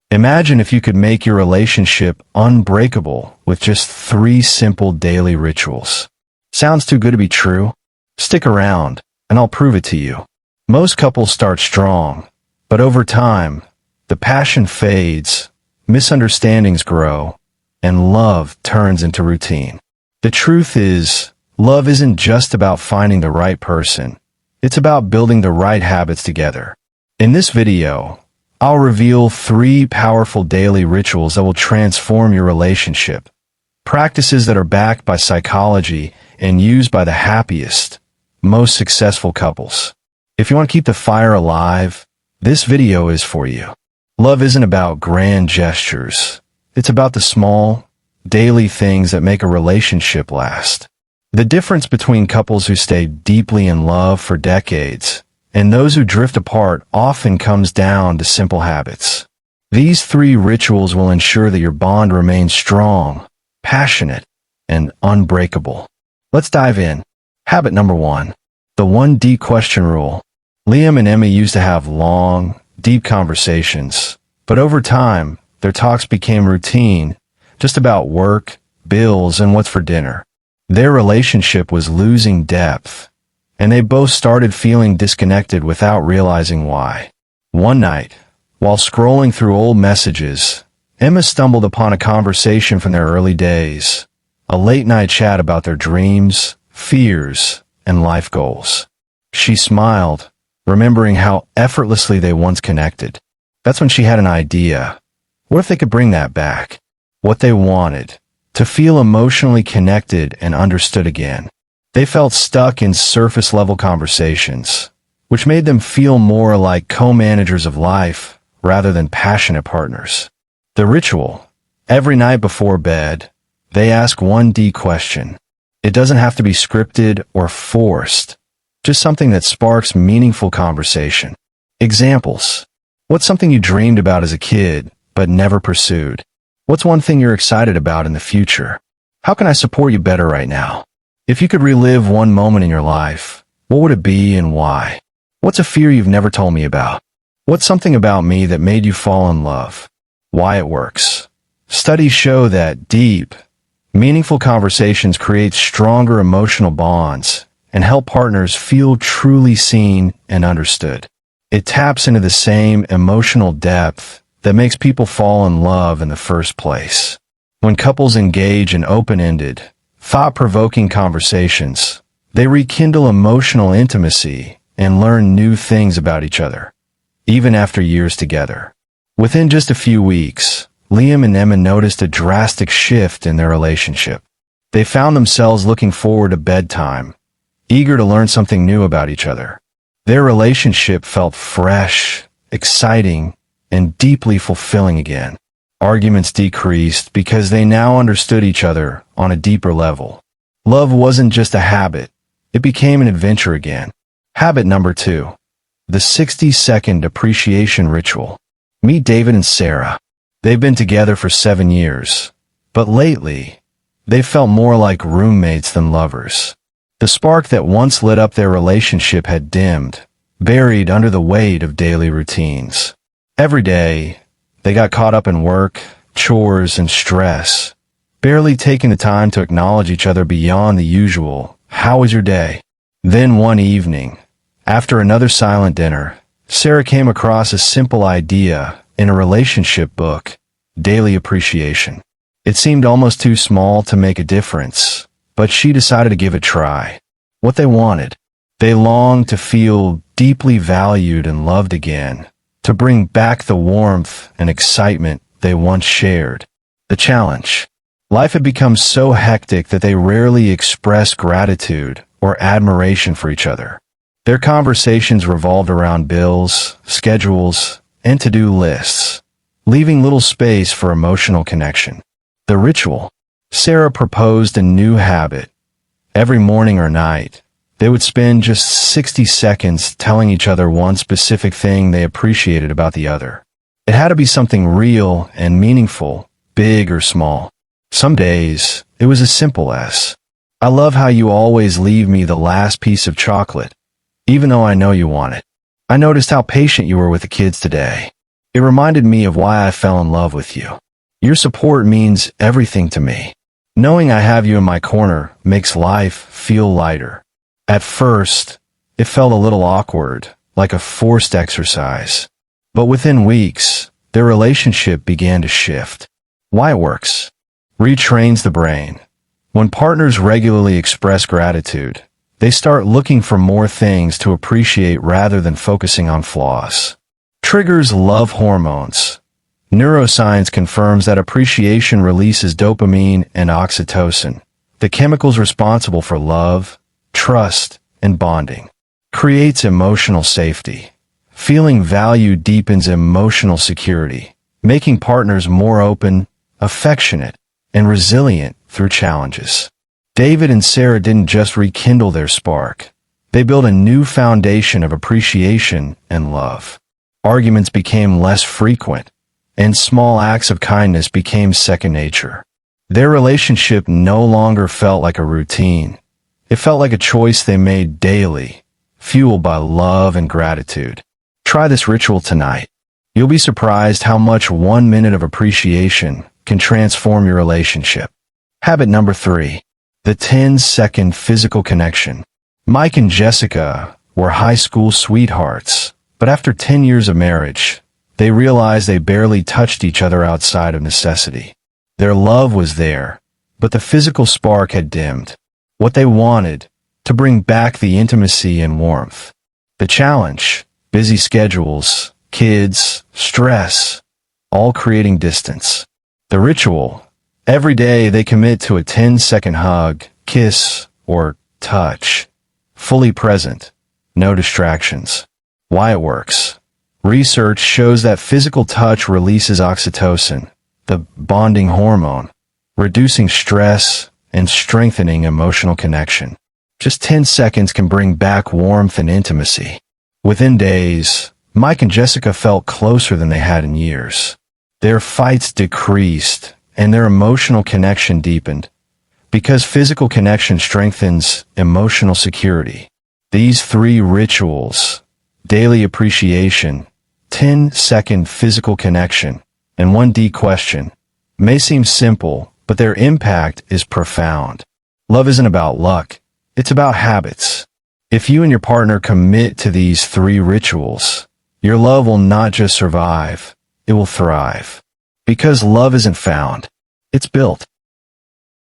Imagine if you could make your relationship unbreakable with just 3 simple daily rituals. Sounds too good to be true? Stick around, and I'll prove it to you. Most couples start strong, but over time, the passion fades, misunderstandings grow, and love turns into routine. The truth is, love isn't just about finding the right person. It's about building the right habits together. In this video, I'll reveal 3 powerful daily rituals that will transform your relationship. Practices that are backed by psychology and used by the happiest, most successful couples. If you want to keep the fire alive, this video is for you. Love isn't about grand gestures. It's about the small, daily things that make a relationship last. The difference between couples who stay deeply in love for decades and those who drift apart often comes down to simple habits. These 3 rituals will ensure that your bond remains strong, passionate, and unbreakable. Let's dive in. Habit number 1. The 1D question rule. Liam and Emma used to have long, deep conversations, but over time, their talks became routine, just about work, bills, and what's for dinner. Their relationship was losing depth, and they both started feeling disconnected without realizing why. One night, while scrolling through old messages, Emma stumbled upon a conversation from their early days, a late-night chat about their dreams, fears, and life goals. She smiled, remembering how effortlessly they once connected. That's when she had an idea. What if they could bring that back? What they wanted, to feel emotionally connected and understood again. They felt stuck in surface-level conversations, which made them feel more like co-managers of life rather than passionate partners. The ritual. Every night before bed, they ask 1D question. It doesn't have to be scripted or forced, just something that sparks meaningful conversation. Examples. What's something you dreamed about as a kid but never pursued? What's one thing you're excited about in the future? How can I support you better right now? If you could relive one moment in your life, what would it be and why? What's a fear you've never told me about? What's something about me that made you fall in love? Why it works. Studies show that deep, meaningful conversations create stronger emotional bonds and help partners feel truly seen and understood. It taps into the same emotional depth that makes people fall in love in the first place. When couples engage in open-ended, thought-provoking conversations, they rekindle emotional intimacy and learn new things about each other, even after years together. Within just a few weeks, Liam and Emma noticed a drastic shift in their relationship. They found themselves looking forward to bedtime, eager to learn something new about each other. Their relationship felt fresh, exciting, and deeply fulfilling again. Arguments decreased because they now understood each other on a deeper level. Love wasn't just a habit, it became an adventure again. Habit number 2. The 60-second appreciation ritual. Meet David and Sarah. They've been together for 7 years, but lately, they felt more like roommates than lovers. The spark that once lit up their relationship had dimmed, buried under the weight of daily routines. Every day, they got caught up in work, chores, and stress, barely taking the time to acknowledge each other beyond the usual, "How was your day?" Then one evening, after another silent dinner, Sarah came across a simple idea in a relationship book, Daily Appreciation. It seemed almost too small to make a difference, but she decided to give it a try. What they wanted. They longed to feel deeply valued and loved again, to bring back the warmth and excitement they once shared. The challenge. Life had become so hectic that they rarely expressed gratitude or admiration for each other. Their conversations revolved around bills, schedules, and to-do lists, leaving little space for emotional connection. The ritual. Sarah proposed a new habit. Every morning or night, they would spend just 60 seconds telling each other one specific thing they appreciated about the other. It had to be something real and meaningful, big or small. Some days, it was as simple as, "I love how you always leave me the last piece of chocolate, even though I know you want it. I noticed how patient you were with the kids today." It reminded me of why I fell in love with you. Your support means everything to me. Knowing I have you in my corner makes life feel lighter. At first, it felt a little awkward, like a forced exercise. But within weeks, their relationship began to shift. Why it works? Retrains the brain. When partners regularly express gratitude, they start looking for more things to appreciate rather than focusing on flaws. Triggers love hormones. Neuroscience confirms that appreciation releases dopamine and oxytocin, the chemicals responsible for love, trust, and bonding. Creates emotional safety. Feeling valued deepens emotional security, making partners more open, affectionate, and resilient through challenges. David and Sarah didn't just rekindle their spark. They built a new foundation of appreciation and love. Arguments became less frequent, and small acts of kindness became second nature. Their relationship no longer felt like a routine. It felt like a choice they made daily, fueled by love and gratitude. Try this ritual tonight. You'll be surprised how much 1 minute of appreciation can transform your relationship. Habit number 3. The 10-second physical connection. Mike and Jessica were high school sweethearts, but after 10 years of marriage, they realized they barely touched each other outside of necessity. Their love was there, but the physical spark had dimmed. What they wanted, to bring back the intimacy and warmth. The challenge, busy schedules, kids, stress, all creating distance. The ritual, every day they commit to a 10-second hug, kiss, or touch. Fully present, no distractions. Why it works. Research shows that physical touch releases oxytocin, the bonding hormone, reducing stress and strengthening emotional connection. Just 10 seconds can bring back warmth and intimacy. Within days, Mike and Jessica felt closer than they had in years. Their fights decreased, and their emotional connection deepened. Because physical connection strengthens emotional security. These 3 rituals, daily appreciation, 10-second physical connection, and 1D question, may seem simple, but their impact is profound. Love isn't about luck. It's about habits. If you and your partner commit to these 3 rituals, your love will not just survive, it will thrive. Because love isn't found, it's built.